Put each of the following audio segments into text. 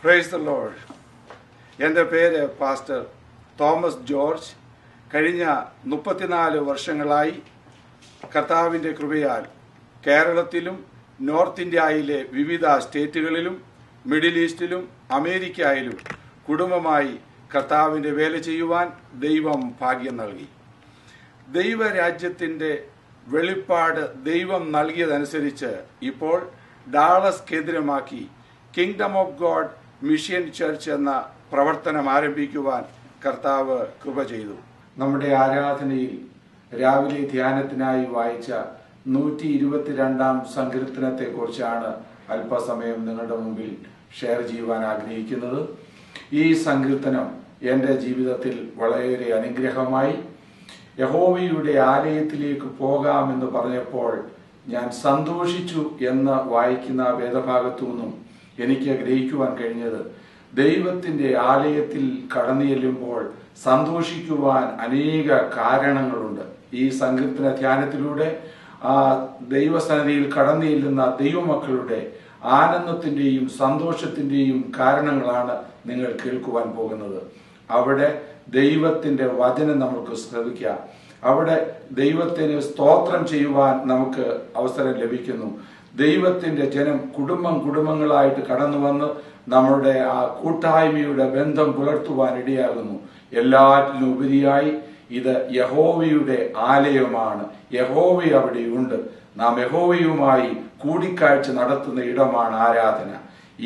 Praise the Lord. എൻ്റെ പേര് pastor Thomas George. കഴിഞ്ഞ 34 വർഷങ്ങളായി കർത്താവിൻ്റെ കൃപയാൽ കേരളത്തിലും നോർത്ത് ഇന്ത്യയിലെ വിവിധ സ്റ്റേറ്റുകളിലും മിഡിൽ ഈസ്റ്റിലും അമേരിക്കയിലും കുടുംബമായി കർത്താവിൻ്റെ വേല ചെയ്യുവാൻ ദൈവം ഭാഗ്യം നൽകി. ദൈവരാജ്യത്തിൻ്റെ വെളിപ്പാട് ദൈവം നൽകിയതനുസരിച്ച് ഇപ്പോൾ ഡാളസ് കേന്ദ്രമാക്കി kingdom of God mission church എന്ന പ്രവർത്തനം ആരംഭിക്കുവാൻ കർത്താവ് കൃപ ചെയ്തു. നമ്മുടെ ആരാധനയിൽ രാവിലെ ധ്യാനത്തിനായി വായിച്ച 122 സങ്കീർത്തനത്തെ കുറിച്ചാണ് അല്പസമയം നിങ്ങളുടെ മുമ്പിൽ ഷെയർ ചെയ്യുവാൻ ആഗ്രഹിക്കുന്നത്. ഈ സങ്കീർത്തനം എൻ്റെ ജീവിതത്തിൽ വളരെ അനുഗ്രഹമായി. യഹോവയുടെ ആലയത്തിലേക്ക് പോകാമെന്ന് പറഞ്ഞപ്പോൾ ഞാൻ സന്തോഷിച്ചു എന്ന് വായിക്കുന്ന വേദഭാഗത്തു നിന്നും എനിക്ക് ഗ്രഹിക്കുവാൻ കഴിഞ്ഞത്, ദൈവത്തിന്റെ ആലയത്തിൽ കടന്നു ചെല്ലുമ്പോൾ സന്തോഷിക്കുവാൻ അനേക കാരണങ്ങളുണ്ട്. ഈ സങ്കീർത്തന ധ്യാനത്തിലൂടെ ആ ദൈവസന്നിധിയിൽ കടന്നു ചെല്ലുന്ന ദൈവമക്കളുടെ ആനന്ദത്തിന്റെയും സന്തോഷത്തിന്റെയും കാരണങ്ങളാണ് നിങ്ങൾ കേൾക്കുവാൻ പോകുന്നത്. അവിടെ ദൈവത്തിന്റെ വചനം നമുക്ക് ശ്രവിക്കാം. അവിടെ ദൈവത്തിന് സ്തോത്രം ചെയ്യുവാൻ നമുക്ക് അവസരം ലഭിക്കുന്നു. ദൈവത്തിന്റെ ജനം കുടുംബങ്ങളായിട്ട് കടന്നു വന്ന് നമ്മുടെ ആ കൂട്ടായ്മയുടെ ബന്ധം പുലർത്തുവാൻ ഇടയാകുന്നു. എല്ലാറ്റിനും ഉപരിയായി ഇത് യഹോവയുടെ ആലയമാണ്. യഹോവ അവിടെയുണ്ട്. നാം യഹോവയുമായി കൂടിക്കാഴ്ച നടത്തുന്ന ഇടമാണ് ആരാധന.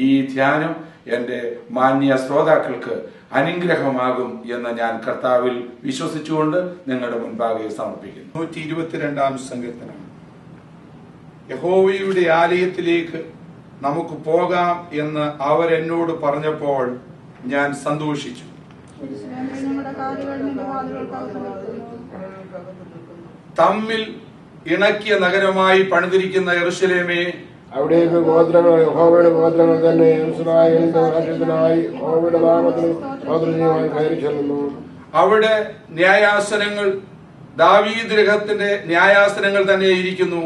ഈ ധ്യാനം എൻ്റെ മാന്യ ശ്രോതാക്കൾക്ക് അനുഗ്രഹമാകും എന്ന് ഞാൻ കർത്താവിൽ വിശ്വസിച്ചുകൊണ്ട് നിങ്ങളുടെ മുൻപാകെ സമർപ്പിക്കുന്നു. 122 സങ്കീർത്തനം. യഹോവയുടെ ആലയത്തിലേക്ക് നമുക്ക് പോകാം എന്ന് അവരെന്നോട് പറഞ്ഞപ്പോൾ ഞാൻ സന്തോഷിച്ചു. തമ്മിൽ ഇണക്കിയ നഗരമായി പണിതിരിക്കുന്ന യെരൂശലേമേ, അവിടേക്ക് ഗോത്രങ്ങൾ യഹോവയുടെ ഗോത്രങ്ങൾ തന്നെ ഇസ്രായേലിന്റെ രാജ്യത്തിനായി യഹോവയുടെ നാമത്തിൽ ഗോത്രജീവമായി കയറി ചെല്ലുന്നു. അവിടെ ന്യായാസനങ്ങൾ ദാവീദ് ഗൃഹത്തിന്റെ ന്യായാസനങ്ങൾ തന്നെ ഇരിക്കുന്നു.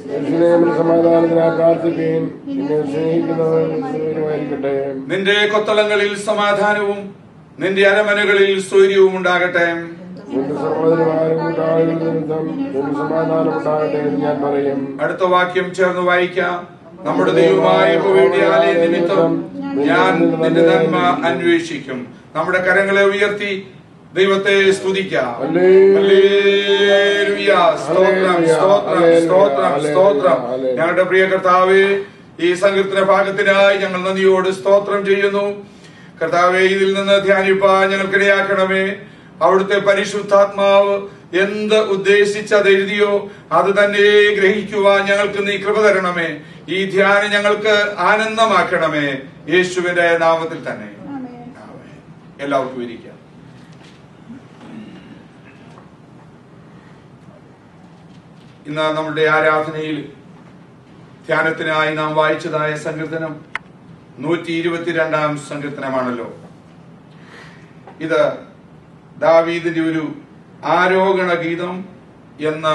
യെരൂശലേമിൽ സമാധാനത്തിനായി പ്രാർത്ഥിപ്പീൻ, നിന്നെ സ്നേഹിക്കുന്നവരുമായിരിക്കട്ടെ. നിന്റെ കൊത്തളങ്ങളിൽ സമാധാനവും നിന്റെ അരമനകളിൽ സ്വൈര്യവും ഉണ്ടാകട്ടെ. നിന്റെ സഹോദരന്മാരും കൂട്ടാളികൾ നിമിത്തം നിന്റെ സമാധാനം ഉണ്ടാകട്ടെ എന്ന് ഞാൻ പറയും. അടുത്ത വാക്യം ചേർന്ന് വായിക്കാം. നമ്മുടെ ദൈവമായ യഹോവയുടെ ആലയ നിമിത്തം ഞാൻ നിന്റെ നന്മ അന്വേഷിക്കും. നമ്മുടെ കരങ്ങളെ ഉയർത്തി ദൈവത്തെ സ്തുതിക്കാം. ഹല്ലേലൂയ. സ്തോത്രം, സ്തോത്രം, സ്തോത്രം, സ്തോത്രം. ഞങ്ങളുടെ പ്രിയ കർത്താവേ, ഈ സങ്കീർത്തന ഭാഗത്തിനായി ഞങ്ങൾ നന്ദിയോട് സ്തോത്രം ചെയ്യുന്നു. കർത്താവേ, ഇതിൽ നിന്ന് ധ്യാനിപ്പാൻ ഞങ്ങൾക്കിടയാക്കണമേ. അവിടുത്തെ പരിശുദ്ധാത്മാവ് എന്ത് ഉദ്ദേശിച്ചത് എഴുതിയോ അത് തന്നെ ഗ്രഹിക്കുവാൻ ഞങ്ങൾക്ക് നീ കൃപ തരണമേ. ഈ ധ്യാനം ഞങ്ങൾക്ക് ആനന്ദമാക്കണമേ. യേശുവിന്റെ നാമത്തിൽ തന്നെ. എല്ലാവർക്കും ഇരിക്കാം. ഇന്ന് നമ്മുടെ ആരാധനയിൽ ധ്യാനത്തിനായി നാം വായിച്ചതായ സങ്കീർത്തനം 122 സങ്കീർത്തനമാണല്ലോ. ഇത് ദാവീദിന്റെ ഒരു ആരോഹണ ഗീതം എന്ന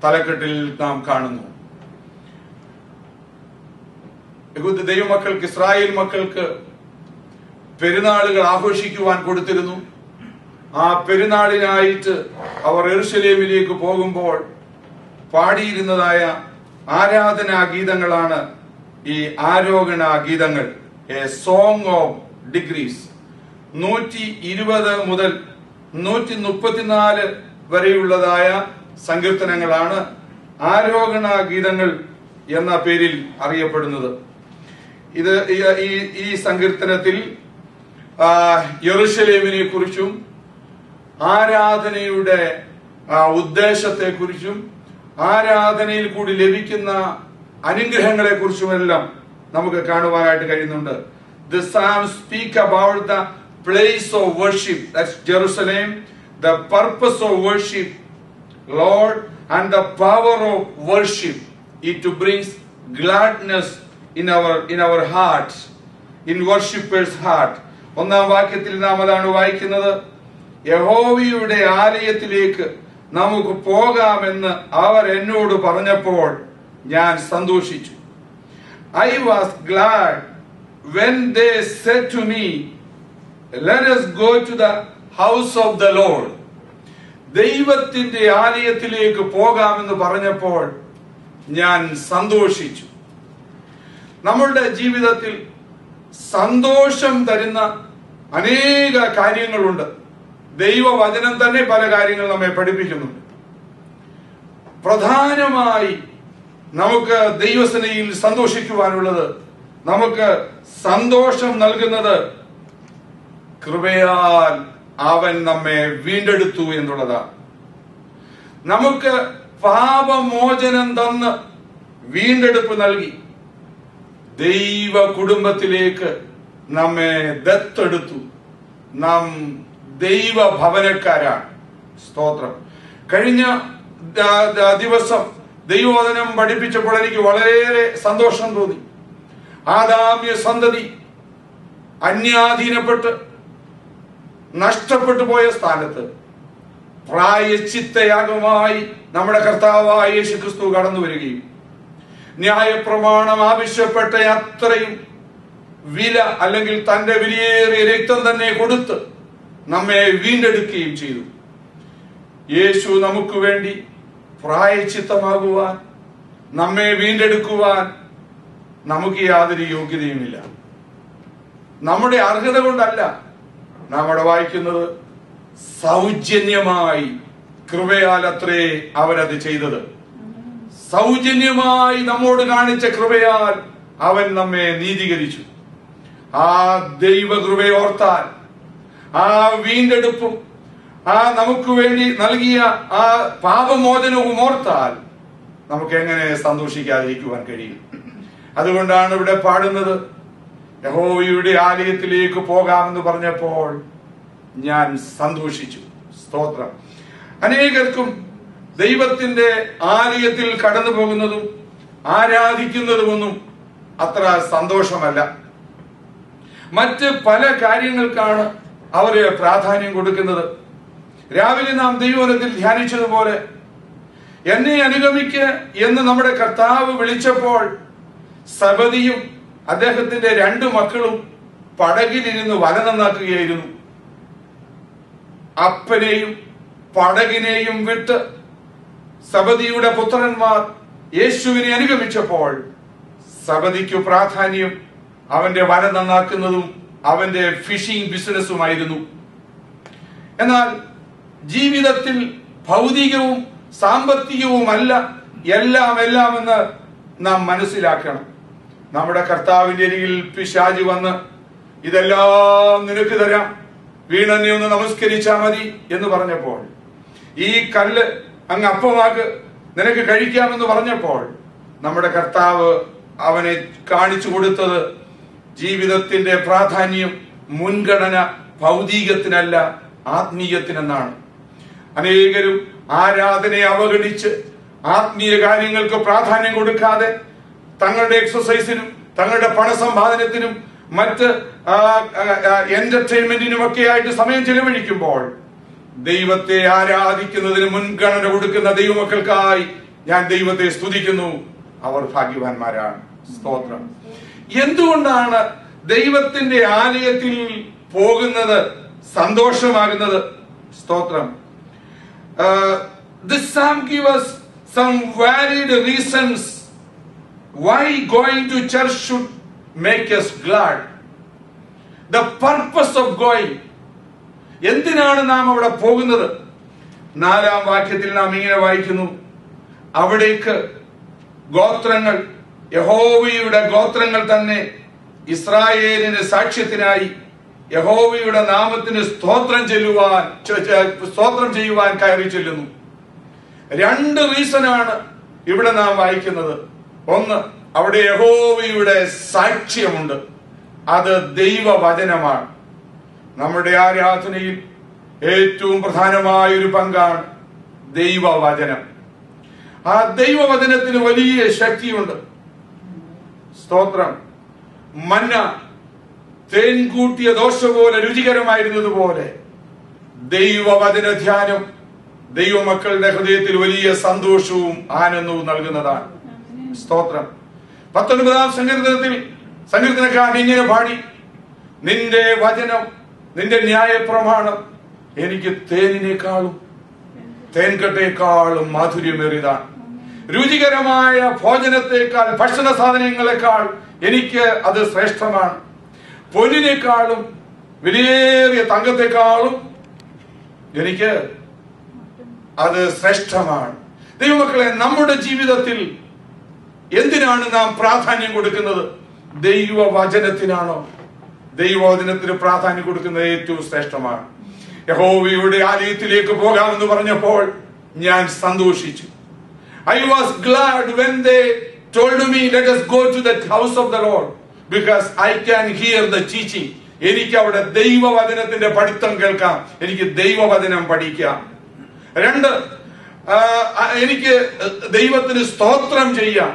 തലക്കെട്ടിൽ നാം കാണുന്നു. യഹൂദ ദൈവമക്കൾക്ക്, ഇസ്രായേൽ മക്കൾക്ക് പെരുന്നാളുകൾ ആഘോഷിക്കുവാൻ കൊടുത്തിരുന്നു. ആ പെരുന്നാളിനായിട്ട് അവർ യെരൂശലേമിലേക്ക് പോകുമ്പോൾ പാടിയിരുന്നതായ ആരാധനാ ഗീതങ്ങളാണ് ഈ ആരോഹണ ഗീതങ്ങൾ. A song of degrees. 120 മുതൽ 134 വരെയുള്ളതായ സങ്കീർത്തനങ്ങളാണ് ആരോഹണ ഗീതങ്ങൾ എന്ന പേരിൽ അറിയപ്പെടുന്നത്. ഇത് ഈ സങ്കീർത്തനത്തിൽ യെരൂശലേമിനെ കുറിച്ചും ആരാധനയുടെ ഉദ്ദേശത്തെ കുറിച്ചും ആരാധനയിൽ കൂടി ലഭിക്കുന്ന അനുഗ്രഹങ്ങളെ കുറിച്ചുമെല്ലാം നമുക്ക് കാണുവാനായിട്ട് കഴിയുന്നുണ്ട്. The Psalms speak about the place of worship, that's Jerusalem, the purpose of worship, Lord, and the power of worship. It brings gladness in our hearts, in worshippers' heart. ഒന്നാം വാക്യത്തിൽ നാം അതാണ് വായിക്കുന്നത്. യഹോവയുടെ ആലയത്തിലേക്ക് നമുക്ക് പോകാമെന്ന് അവർ എന്നോട് പറഞ്ഞപ്പോൾ ഞാൻ സന്തോഷിച്ചു. I was glad when they said to me, let us go to the house of the Lord, ദൈവത്തിന്റെ ആലയത്തിലേക്ക് പോകാമെന്ന് പറഞ്ഞപ്പോൾ ഞാൻ സന്തോഷിച്ചു. നമ്മളുടെ ജീവിതത്തിൽ സന്തോഷം തരുന്ന അനേക കാര്യങ്ങളുണ്ട്. ദൈവവചനം തന്നെ പല കാര്യങ്ങൾ നമ്മെ പഠിപ്പിക്കുന്നുണ്ട്. പ്രധാനമായി നമുക്ക് ദൈവസന്നിധിയിൽ സന്തോഷിക്കുവാനുള്ളത്, നമുക്ക് സന്തോഷം നൽകുന്നത് കൃപയാൽ അവൻ നമ്മെ വീണ്ടെടുത്തു എന്നുള്ളതാണ്. നമുക്ക് പാപമോചനം തന്ന് വീണ്ടെടുപ്പ് നൽകി ദൈവ കുടുംബത്തിലേക്ക് നമ്മെ ദത്തെടുത്തു. നാം ദൈവ ഭവനക്കാരാണ്. സ്തോത്രം. കഴിഞ്ഞ ദിവസം ദൈവവചനം പഠിപ്പിച്ചപ്പോൾ എനിക്ക് വളരെ സന്തോഷം തോന്നി. ആദാമ്യ സന്തതി അന്യാധീനപ്പെട്ട് നഷ്ടപ്പെട്ടു പോയ സ്ഥാനത്ത് പ്രായശ്ചിത്തയാഗമായി നമ്മുടെ കർത്താവായ യേശുക്രിസ്തു കടന്നു വരികയും ന്യായപ്രമാണം ആവശ്യപ്പെട്ട അത്രയും വില അല്ലെങ്കിൽ തന്റെ വിലയേറിയ രക്തം തന്നെ കൊടുത്ത് നമ്മെ വീണ്ടെടുക്കുകയും ചെയ്തു. യേശു നമുക്ക് വേണ്ടി പ്രായശ്ചിത്തമാകുവാൻ, നമ്മെ വീണ്ടെടുക്കുവാൻ നമുക്ക് യാതൊരു യോഗ്യതയുമില്ല. നമ്മുടെ അർഹത കൊണ്ടല്ല. നാം അവിടെ വായിക്കുന്നത് സൗജന്യമായി കൃപയാൽ അത്രേ അവനത് ചെയ്തത്. സൗജന്യമായി നമ്മോട് കാണിച്ച കൃപയാൽ അവൻ നമ്മെ നീതീകരിച്ചു. ആ ദൈവകൃപയെ ഓർത്താൽ, ആ വീണ്ടെടുപ്പും ആ നമുക്ക് വേണ്ടി നൽകിയ ആ പാപമോചനവും ഓർത്താൽ നമുക്ക് എങ്ങനെ സന്തോഷിക്കാതിരിക്കുവാൻ കഴിയും? അതുകൊണ്ടാണ് ഇവിടെ പാടുന്നത്, യഹോവയുടെ ആലയത്തിലേക്ക് പോകാമെന്ന് പറഞ്ഞപ്പോൾ ഞാൻ സന്തോഷിച്ചു. സ്തോത്രം. അനേകർക്കും ദൈവത്തിന്റെ ആലയത്തിൽ കടന്നു പോകുന്നതും ആരാധിക്കുന്നതുമൊന്നും അത്ര സന്തോഷമല്ല. മറ്റ് പല കാര്യങ്ങൾക്കാണ് അവര് പ്രാധാന്യം കൊടുക്കുന്നത്. രാവിലെ നാം ദൈവവചനത്തിൽ ധ്യാനിച്ചതുപോലെ എന്നെ അനുഗമിക്ക് എന്ന് നമ്മുടെ കർത്താവ് വിളിച്ചപ്പോൾ സബദിയും അദ്ദേഹത്തിന്റെ 2 മക്കളും പടകിലിരുന്ന് വല നന്നാക്കുകയായിരുന്നു. അപ്പനെയും പടകിനെയും വിട്ട് സബദിയുടെ പുത്രന്മാർ യേശുവിനെ അനുഗമിച്ചപ്പോൾ സബദിക്ക് പ്രാധാന്യം അവന്റെ വല നന്നാക്കുന്നതും അവന്റെ ഫിഷിംഗ് ബിസിനസ്സുമായിരുന്നു. എന്നാൽ ജീവിതത്തിൽ ഭൗതികവും സാമ്പത്തികവുമല്ല എല്ലാം എന്ന് നാം മനസ്സിലാക്കണം. നമ്മുടെ കർത്താവിന്റെ അരികിൽ പിശാച് വന്ന് ഇതെല്ലാം നിനക്ക് തരാം, വീണെന്നെ ഒന്ന് നമസ്കരിച്ചാ മതി എന്ന് പറഞ്ഞപ്പോൾ, ഈ കല്ല് അങ്ങ് അപ്പമാക്ക്, നിനക്ക് കഴിക്കാമെന്ന് പറഞ്ഞപ്പോൾ നമ്മുടെ കർത്താവ് അവനെ കാണിച്ചു കൊടുത്തത് ജീവിതത്തിന്റെ പ്രാധാന്യം, മുൻഗണന ഭൗതികത്തിനല്ല ആത്മീയത്തിനെന്നാണ്. അനേകരും ആരാധനയെ അവഗണിച്ച് ആത്മീയ കാര്യങ്ങൾക്ക് പ്രാധാന്യം കൊടുക്കാതെ തങ്ങളുടെ എക്സസൈസിനും തങ്ങളുടെ പണസമ്പാദനത്തിനും മറ്റ് എന്റർടൈൻമെന്റിനും ഒക്കെ ആയിട്ട് സമയം ചെലവഴിക്കുമ്പോൾ ദൈവത്തെ ആരാധിക്കുന്നതിന് മുൻഗണന കൊടുക്കുന്ന ദൈവമക്കൾക്കായി ഞാൻ ദൈവത്തെ സ്തുതിക്കുന്നു. അവർ ഭാഗ്യവാന്മാരാണ്. സ്തോത്രം. എന്തുകൊണ്ടാണ് ദൈവത്തിന്റെ ആലയത്തിൽ പോകുന്നത് സന്തോഷമാകുന്നത്? സ്തോത്രം. This psalm gives us some valid reasons why going to church should make us glad. The purpose of going. എന്തിനാണ് നാം അവിടെ പോകുന്നത്? 4-ാം വാക്യത്തിൽ നാം ഇങ്ങനെ വായിക്കുന്നു, അവിടേക്ക് ഗോത്രങ്ങൾ, യഹോവയുടെ ഗോത്രങ്ങൾ തന്നെ ഇസ്രായേലിന് സാക്ഷ്യത്തിനായി യഹോവയുടെ നാമത്തിന് സ്തോത്രം ചെയ്യുവാൻ കയറി ചെല്ലുന്നു. 2 റീസണാണ് ഇവിടെ നാം വായിക്കുന്നത്. ഒന്ന്, അവിടെ യഹോവയുടെ സാക്ഷ്യമുണ്ട്. അത് ദൈവവചനമാണ്. നമ്മുടെ ആരാധനയിൽ ഏറ്റവും പ്രധാനമായ ഒരു പങ്കാണ് ദൈവവചനം. ആ ദൈവവചനത്തിന് വലിയ ശക്തിയുണ്ട്. സ്തോത്രം. മന്ന തേൻ കൂട്ടിയ ദോശ പോലെ രുചികരമായിരുന്നതുപോലെ ദൈവവചന ധ്യാനം ദൈവമക്കളുടെ ഹൃദയത്തിൽ വലിയ സന്തോഷവും ആനന്ദവും നൽകുന്നതാണ്. സ്തോത്രം. 19-ാം സങ്കീർത്തനത്തിൽ സങ്കീർത്തനക്കാരൻ ഇങ്ങനെ പാടി, നിന്റെ വചനം, നിന്റെ ന്യായപ്രമാണം എനിക്ക് തേനിനേക്കാളും തേൻകട്ടേക്കാളും മാധുര്യമേറിയതാണ്. രുചികരമായ ഭോജനത്തെക്കാൾ, ഭക്ഷണ സാധനങ്ങളെക്കാൾ എനിക്ക് അത് ശ്രേഷ്ഠമാണ്. പൊന്നിനേക്കാളും വിലയേറിയ തങ്കത്തെക്കാളും എനിക്ക് അത് ശ്രേഷ്ഠമാണ്. ദൈവമക്കളെ, നമ്മുടെ ജീവിതത്തിൽ എന്തിനാണ് നാം പ്രാധാന്യം കൊടുക്കുന്നത്? ദൈവവചനത്തിനാണോ? ദൈവവചനത്തിന് പ്രാധാന്യം കൊടുക്കുന്നത് ഏറ്റവും ശ്രേഷ്ഠമാണ്. യഹോവയുടെ ആലയത്തിലേക്ക് പോകാമെന്ന് പറഞ്ഞപ്പോൾ ഞാൻ സന്തോഷിച്ചു. I was glad when they told me, let us go to the house of the Lord, because I can hear the teaching. എനിക്ക് അവിടെ ദൈവവചനത്തിന്റെ പഠിത്തം കേൾക്കാം, എനിക്ക് ദൈവവചനം പഠിക്കാം. രണ്ട്, എനിക്ക് ദൈവത്തിന് സ്തോത്രം ചെയ്യാം.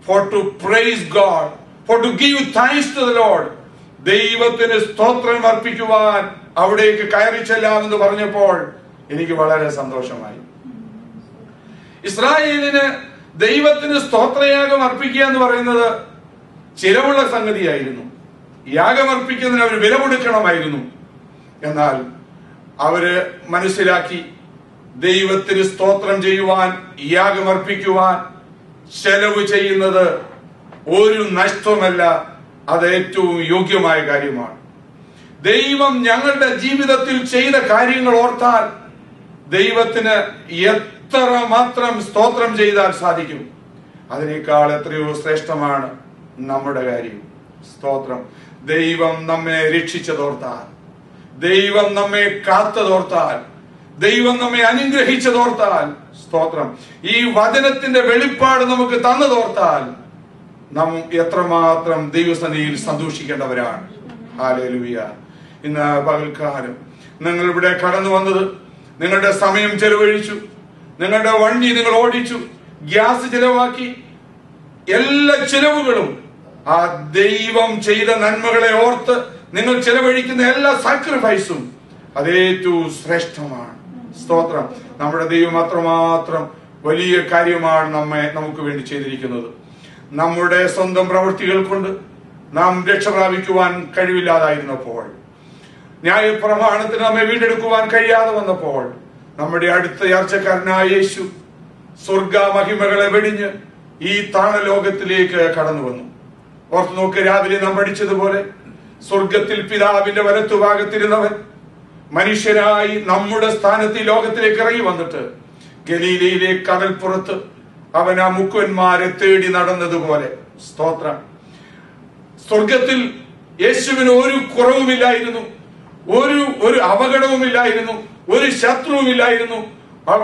For to praise God, for to give thanks to the Lord. ദൈവത്തിന് സ്തോത്രം അർപ്പിക്കുവാൻ അവിടേക്ക് കയറി ചെല്ലാമെന്ന് പറഞ്ഞപ്പോൾ എനിക്ക് വളരെ സന്തോഷമായി. ഇസ്രായേലിന് ദൈവത്തിന് സ്തോത്രയാഗം അർപ്പിക്കുക എന്ന് പറയുന്നത് ചിലവുള്ള സംഗതിയായിരുന്നു. യാഗമർപ്പിക്കുന്നതിന് അവർ വില കൊടുക്കണമായിരുന്നു. എന്നാൽ അവര് മനസ്സിലാക്കി, ദൈവത്തിന് സ്തോത്രം ചെയ്യുവാൻ, യാഗമർപ്പിക്കുവാൻ ചെലവ് ചെയ്യുന്നത് ഒരു നഷ്ടമല്ല, അത് ഏറ്റവും യോഗ്യമായ കാര്യമാണ്. ദൈവം ഞങ്ങളുടെ ജീവിതത്തിൽ ചെയ്ത കാര്യങ്ങൾ ഓർത്താൽ ദൈവത്തിന് എത്ര മാത്രം സ്തോത്രം ചെയ്താൽ സാധിക്കും. അതിനേക്കാൾ എത്രയോ ശ്രേഷ്ഠമാണ് നമ്മുടെ കാര്യം. സ്തോത്രം. ദൈവം നമ്മെ രക്ഷിച്ചതോർത്താൽ, ദൈവം നമ്മെ കാത്തതോർത്താൽ, ദൈവം നമ്മെ അനുഗ്രഹിച്ചതോർത്താൽ, സ്തോത്രം, ഈ വചനത്തിന്റെ വെളിപ്പാട് നമുക്ക് തന്നതോർത്താൽ നാം എത്രമാത്രം ദൈവസന്നിധിയിൽ സന്തോഷിക്കേണ്ടവരാണ്. ഹല്ലേലൂയ. ഇന്ന് പകൽക്കാലം നിങ്ങൾ ഇവിടെ കടന്നു വന്നത്, നിങ്ങളുടെ സമയം ചെലവഴിച്ചു, നിങ്ങളുടെ വണ്ടി നിങ്ങൾ ഓടിച്ചു, ഗ്യാസ് ചെലവാക്കി, എല്ലാ ചെലവുകളും ആ ദൈവം ചെയ്ത നന്മകളെ ഓർത്ത് നിങ്ങൾ ചെലവഴിക്കുന്ന എല്ലാ സാക്രിഫൈസും അതേറ്റവും ശ്രേഷ്ഠമാണ്. സ്തോത്രം. നമ്മുടെ ദൈവം അത്രമാത്രം വലിയ കാര്യമാണ് നമുക്ക് വേണ്ടി ചെയ്തിരിക്കുന്നത്. നമ്മുടെ സ്വന്തം പ്രവൃത്തികൾ കൊണ്ട് നാം രക്ഷ പ്രാപിക്കുവാൻ കഴിവില്ലാതായിരുന്നപ്പോൾ, ന്യായപ്രമാണത്തിന് നമ്മെ വീണ്ടെടുക്കുവാൻ കഴിയാതെ വന്നപ്പോൾ, നമ്മുടെ അടുത്ത യാർച്ചക്കാരനായ യേശു സ്വർഗ മഹിമകളെ വെടിഞ്ഞ് ഈ താണലോകത്തിലേക്ക് കടന്നു വന്നു. ഓർത്തു നോക്ക്, രാവിലെ നാം പഠിച്ചതുപോലെ സ്വർഗത്തിൽ പിതാവിന്റെ വലത്തുഭാഗത്തിരുന്നവൻ മനുഷ്യനായി നമ്മുടെ സ്ഥാനത്ത് ലോകത്തിലേക്ക് ഇറങ്ങി വന്നിട്ട് ഗലീലയിലെ കടൽപ്പുറത്ത് അവൻ ആ മുക്കുവന്മാരെ തേടി നടന്നതുപോലെ, സ്തോത്രം, സ്വർഗത്തിൽ യേശുവിന് ഒരു കുറവുമില്ലായിരുന്നു, ഒരു അപകടവുമില്ലായിരുന്നു, ഒരു ശത്രുവുമില്ലായിരുന്നു.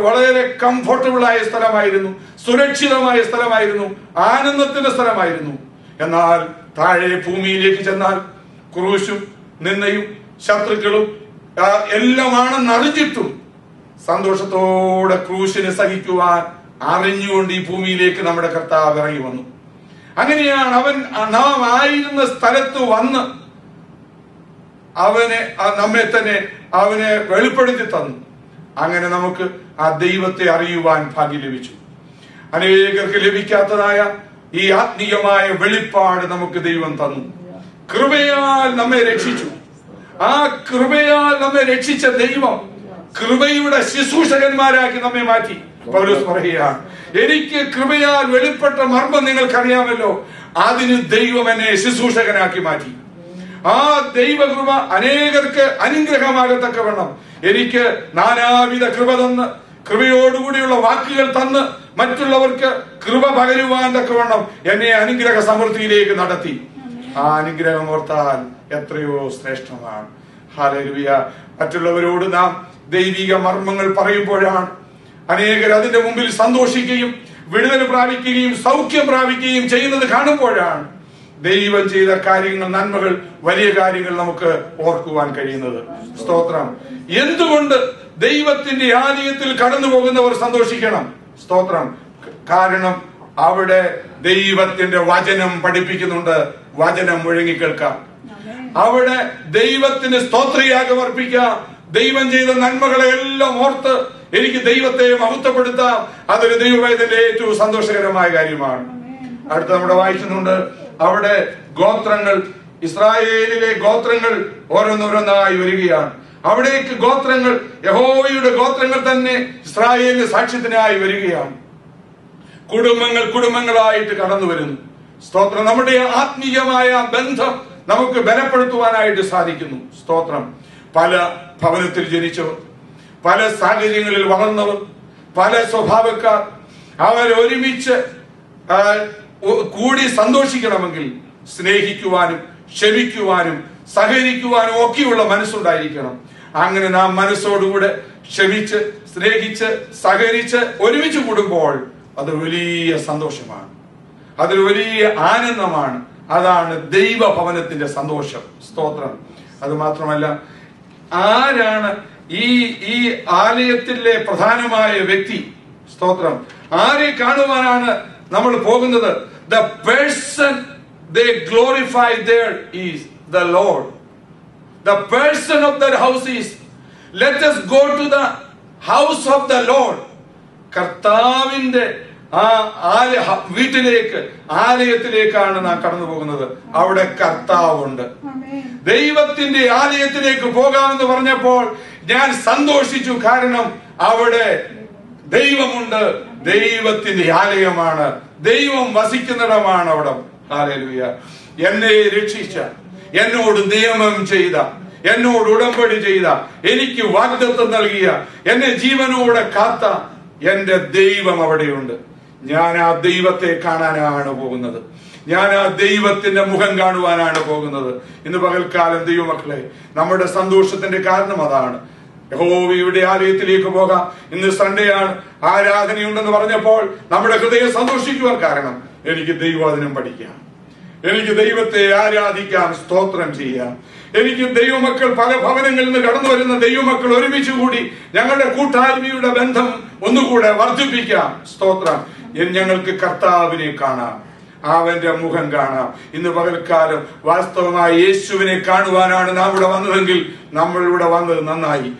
വളരെ കംഫർട്ടബിൾ ആയ സ്ഥലമായിരുന്നു, സുരക്ഷിതമായ സ്ഥലമായിരുന്നു, ആനന്ദത്തിന്റെ സ്ഥലമായിരുന്നു. എന്നാൽ താഴെ ഭൂമിയിലേക്ക് ചെന്നാൽ ക്രൂശും നിന്ദയും ശത്രുക്കളും എല്ലാമാണെന്നറിഞ്ഞിട്ടും സന്തോഷത്തോടെ ക്രൂശിനെ സഹിക്കുവാൻ അറിഞ്ഞുകൊണ്ട് ഈ ഭൂമിയിലേക്ക് നമ്മുടെ കർത്താവ് ഇറങ്ങി വന്നു. അങ്ങനെയാണ് നാം ആയിരുന്ന സ്ഥലത്ത് വന്ന് അവനെ വെളിപ്പെടുത്തി തന്നു. അങ്ങനെ നമുക്ക് ആ ദൈവത്തെ അറിയുവാൻ ഭാഗ്യം ലഭിച്ചു. അനേകർക്ക് ലഭിക്കാത്തതായ ഈ ആത്മീയമായ വെളിപ്പാട് നമുക്ക് ദൈവം തന്നു. കൃപയാൽ നമ്മെ രക്ഷിച്ചു. ആ കൃപയാൽ നമ്മെ രക്ഷിച്ച ദൈവം കൃപയുടെ ശുശ്രൂഷകന്മാരാക്കി നമ്മെ മാറ്റി. പൗലോസ് പറയുകയാണ്, എനിക്ക് കൃപയാൽ വെളിപ്പെട്ട മർമ്മം നിങ്ങൾക്കറിയാമല്ലോ, അതിന് ദൈവം എന്നെ ശുശ്രൂഷകനാക്കി മാറ്റി. ആ ദൈവകൃപ അനേകർക്ക് അനുഗ്രഹമാകത്തക്കവണ്ണം എനിക്ക് നാനാവിധ കൃപ തന്ന്, കൃപയോടുകൂടിയുള്ള വാക്കുകൾ തന്ന് മറ്റുള്ളവർക്ക് കൃപ പകരുവാൻ തക്കവണ്ണം എന്നെ അനുഗ്രഹ സമൃദ്ധിയിലേക്ക് നടത്തി. ആ അനുഗ്രഹം ഓർത്താൽ എത്രയോ ശ്രേഷ്ഠമാണ്. ഹല്ലേലൂയ. മറ്റുള്ളവരോട് നാം ദൈവിക മർമ്മങ്ങൾ പറയുമ്പോഴാണ് അനേകർ അതിന്റെ മുമ്പിൽ സന്തോഷിക്കുകയും വിടുതൽ പ്രാപിക്കുകയും സൗഖ്യം പ്രാപിക്കുകയും ചെയ്യുന്നത് കാണുമ്പോഴാണ് ദൈവം ചെയ്ത കാര്യങ്ങൾ, നന്മകൾ, വലിയ കാര്യങ്ങൾ നമുക്ക് ഓർക്കുവാൻ കഴിയുന്നത്. സ്തോത്രം. എന്തുകൊണ്ട് ദൈവത്തിന്റെ ആലയത്തിൽ കടന്നു പോകുന്നവർ സന്തോഷിക്കണം? സ്തോത്രം. കാരണം അവിടെ ദൈവത്തിന്റെ വചനം പഠിപ്പിക്കുന്നുണ്ട്, വചനം മുഴങ്ങി കേൾക്കാം. അവിടെ ദൈവത്തിന് സ്തോത്രയാഗം അർപ്പിക്കാം. ദൈവം ചെയ്ത നന്മകളെ എല്ലാം ഓർത്ത് എനിക്ക് ദൈവത്തെ മഹത്വപ്പെടുത്താം. അതൊരു ദൈവവേദനയുടെ ഏറ്റവും സന്തോഷകരമായ കാര്യമാണ്. അടുത്ത നമ്മുടെ വായിക്കുന്നുണ്ട്, അവിടെ ഗോത്രങ്ങൾ, ഇസ്രായേലിലെ ഗോത്രങ്ങൾ ഓരോന്നോരോന്നായി വരികയാണ്. അവിടേക്ക് ഗോത്രങ്ങൾ, യഹോവയുടെ ഗോത്രങ്ങൾ തന്നെ ഇസ്രായേലിന്റെ സാക്ഷ്യത്തിനായി വരികയാണ്. കുടുംബങ്ങളായിട്ട് കടന്നു വരുന്നു. സ്തോത്രം. നമ്മുടെ ആത്മീയമായ ബന്ധം നമുക്ക് ബലപ്പെടുത്തുവാനായിട്ട് സാധിക്കുന്നു. സ്തോത്രം. പല ഭവനത്തിൽ ജനിച്ചവർ, പല സാഹചര്യങ്ങളിൽ വളർന്നവർ, പല സ്വഭാവക്കാർ, അവർ ഒരുമിച്ച് കൂടി സന്തോഷിക്കണമെങ്കിൽ സ്നേഹിക്കുവാനും ക്ഷമിക്കുവാനും സഹകരിക്കുവാനും ഒക്കെയുള്ള മനസ്സുണ്ടായിരിക്കണം. അങ്ങനെ നാം മനസ്സോടുകൂടെ ക്ഷമിച്ച് സ്നേഹിച്ച് സഹകരിച്ച് ഒരുമിച്ച് കൂടുമ്പോൾ അത് വലിയ സന്തോഷമാണ്, അതൊരു വലിയ ആനന്ദമാണ്. അതാണ് ദൈവഭവനത്തിന്റെ സന്തോഷം. സ്തോത്രം. അത് മാത്രമല്ല, ആരാണ് ഈ ആലയത്തിലെ പ്രധാനമായ വ്യക്തി? സ്തോത്രം. ആരെ കാണുവാനാണ് നമ്മൾ പോകുന്നത്? The person they glorify there is the Lord. The person of that house is, let us go to the house of the Lord. കർത്താവിന്റെ വീട്ടിലേക്ക്, ആലയത്തിലേക്കാണ് നാം കടന്നു പോകുന്നത്. അവിടെ കർത്താവുണ്ട്. ദൈവത്തിന്റെ ആലയത്തിലേക്ക് പോകാമെന്ന് പറഞ്ഞപ്പോൾ ഞാൻ സന്തോഷിച്ചു. കാരണം അവിടെ ദൈവമുണ്ട്. ദൈവത്തിന്റെ ആലയമാണ്, ദൈവം വസിക്കുന്നിടമാണ് അവിടെ. ഹല്ലേലൂയ. എന്നെ രക്ഷിച്ച, എന്നോട് നിയമം ചെയ്ത, എന്നോട് ഉടമ്പടി ചെയ്ത, എനിക്ക് വാഗ്ദത്തം നൽകിയ, എന്നെ ജീവനോടെ കാത്ത എന്റെ ദൈവം അവിടെയുണ്ട്. ഞാൻ ആ ദൈവത്തെ കാണാനാണ് പോകുന്നത്. ഞാൻ ആ ദൈവത്തിന്റെ മുഖം കാണുവാനാണ് പോകുന്നത്. ഇന്ന് പകൽക്കാലം ദൈവമക്കളെ, നമ്മുടെ സന്തോഷത്തിന്റെ കാരണം അതാണ്. യഹോവയുടെ ആലയത്തിലേക്ക് പോകാം. ഇന്ന് സൺഡേ ആണ്, ആരാധനയുണ്ടെന്ന് പറഞ്ഞപ്പോൾ നമ്മുടെ ഹൃദയം സന്തോഷിക്കുവാൻ കാരണം എനിക്ക് ദൈവവചനം പഠിക്കാം, എനിക്ക് ദൈവത്തെ ആരാധിക്കാം, സ്തോത്രം ചെയ്യാം. എനിക്ക് ദൈവമക്കൾ, പല ഭവനങ്ങളിൽ നിന്ന് കടന്നു വരുന്ന ദൈവമക്കൾ ഒരുമിച്ച് കൂടി ഞങ്ങളുടെ കൂട്ടായ്മയുടെ ബന്ധം ഒന്നുകൂടെ വർദ്ധിപ്പിക്കാം. സ്തോത്രം. ഞങ്ങൾക്ക് കർത്താവിനെ കാണാം, അവന്റെ മുഖം കാണാം. ഇന്ന് പകൽക്കാലം വാസ്തവമായി യേശുവിനെ കാണുവാനാണ് നാം ഇവിടെ വന്നതെങ്കിൽ നമ്മൾ ഇവിടെ വന്നത് നന്നായി.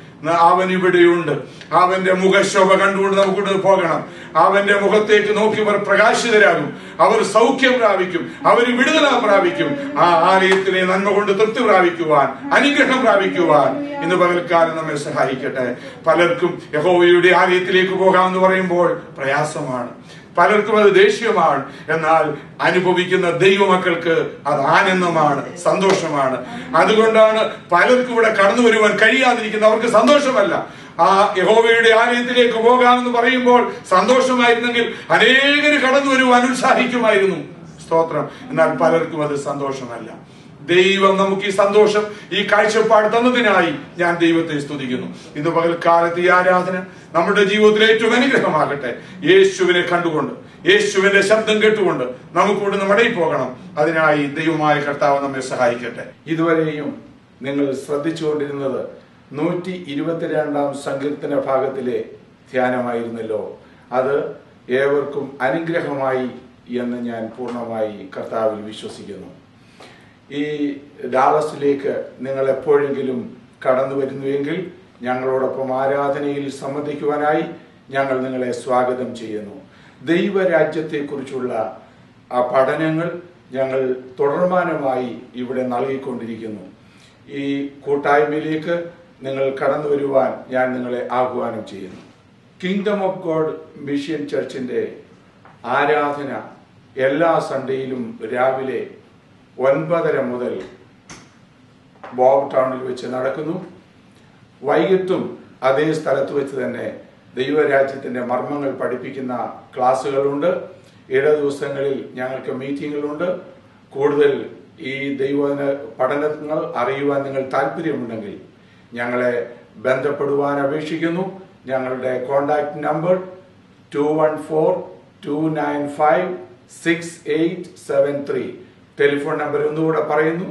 അവൻ ഇവിടെയുണ്ട്. അവന്റെ മുഖശോഭ കണ്ടുകൊണ്ട് നമുക്ക് പോകണം. അവന്റെ മുഖത്തേക്ക് നോക്കിയവർ പ്രകാശിതരാകും, അവർ സൗഖ്യം പ്രാപിക്കും, അവർ വിടുതല പ്രാപിക്കും. ആ ആലയത്തിലെ നന്മ കൊണ്ട് തൃപ്തി പ്രാപിക്കുവാൻ, അനുഗ്രഹം പ്രാപിക്കുവാൻ ഇന്ന് പകൽക്കാലം നമ്മെ സഹായിക്കട്ടെ. പലർക്കും യഹോവയുടെ ആലയത്തിലേക്ക് പോകാമെന്ന് പറയുമ്പോൾ പ്രയാസമാണ്, പലർക്കും അത് ദേഷ്യമാണ്. എന്നാൽ അനുഭവിക്കുന്ന ദൈവമക്കൾക്ക് അത് ആനന്ദമാണ്, സന്തോഷമാണ്. അതുകൊണ്ടാണ് പലർക്കും ഇവിടെ കടന്നു വരുവാൻ കഴിയാതിരിക്കുന്നത്. അവർക്ക് സന്തോഷമല്ല. ആ യഹോവയുടെ ആലയത്തിലേക്ക് പോകാമെന്ന് പറയുമ്പോൾ സന്തോഷമായിരുന്നെങ്കിൽ അനേകര് കടന്നു വരുവാൻ ഉത്സാഹിക്കുമായിരുന്നു. സ്തോത്രം. എന്നാൽ പലർക്കും അത് സന്തോഷമല്ല. ദൈവം നമുക്ക് ഈ സന്തോഷം, ഈ കാഴ്ചപ്പാട് തന്നതിനായി ഞാൻ ദൈവത്തെ സ്തുതിക്കുന്നു. ഇന്ന് പകൽക്കാലത്ത് ഈ ആരാധന നമ്മുടെ ജീവിതത്തിൽ ഏറ്റവും അനുഗ്രഹമാകട്ടെ. യേശുവിനെ കണ്ടുകൊണ്ട്, യേശുവിന്റെ ശബ്ദം കേട്ടുകൊണ്ട് നമുക്ക് ഇവിടുന്ന് മടങ്ങി പോകണം. അതിനായി ദൈവമായ കർത്താവ് നമ്മെ സഹായിക്കട്ടെ. ഇതുവരെയും നിങ്ങൾ ശ്രദ്ധിച്ചുകൊണ്ടിരുന്നത് 122 സങ്കീർത്തന ഭാഗത്തിലെ ധ്യാനമായിരുന്നല്ലോ. അത് ഏവർക്കും അനുഗ്രഹമായി എന്ന് ഞാൻ പൂർണ്ണമായി കർത്താവിൽ വിശ്വസിക്കുന്നു. ഈ ഡാളസിലേക്ക് നിങ്ങൾ എപ്പോഴെങ്കിലും കടന്നു വരുന്നുവെങ്കിൽ ഞങ്ങളോടൊപ്പം ആരാധനയിൽ സംബന്ധിക്കുവാനായി ഞങ്ങൾ നിങ്ങളെ സ്വാഗതം ചെയ്യുന്നു. ദൈവരാജ്യത്തെക്കുറിച്ചുള്ള ആ പഠനങ്ങൾ ഞങ്ങൾ തുടർമാനമായി ഇവിടെ നൽകിക്കൊണ്ടിരിക്കുന്നു. ഈ കൂട്ടായ്മയിലേക്ക് നിങ്ങൾ കടന്നു വരുവാൻ ഞാൻ നിങ്ങളെ ആഹ്വാനം ചെയ്യുന്നു. കിങ്ഡം ഓഫ് ഗോഡ് മിഷൻ ചർച്ചിന്റെ ആരാധന എല്ലാ സൺഡേയിലും രാവിലെ 9:30 മുതൽ ബോബ് ടൗണിൽ വെച്ച് നടക്കുന്നു. വൈകിട്ടും അതേ സ്ഥലത്ത് വെച്ച് തന്നെ ദൈവരാജ്യത്തിന്റെ മർമ്മങ്ങൾ പഠിപ്പിക്കുന്ന ക്ലാസ്സുകളുണ്ട്. ഇട ദിവസങ്ങളിൽ ഞങ്ങൾക്ക് മീറ്റിങ്ങുകളുണ്ട്. കൂടുതൽ ഈ ദൈവ പഠനങ്ങൾ അറിയുവാൻ നിങ്ങൾ താല്പര്യമുണ്ടെങ്കിൽ ഞങ്ങളെ ബന്ധപ്പെടുവാൻ അപേക്ഷിക്കുന്നു. ഞങ്ങളുടെ കോൺടാക്ട് നമ്പർ 214-295-6873. ടെലിഫോൺ നമ്പർ ഒന്നുകൂടെ പറയുന്നു,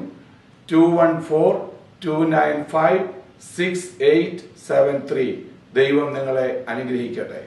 214-295-6873. ദൈവം നിങ്ങളെ അനുഗ്രഹിക്കട്ടെ.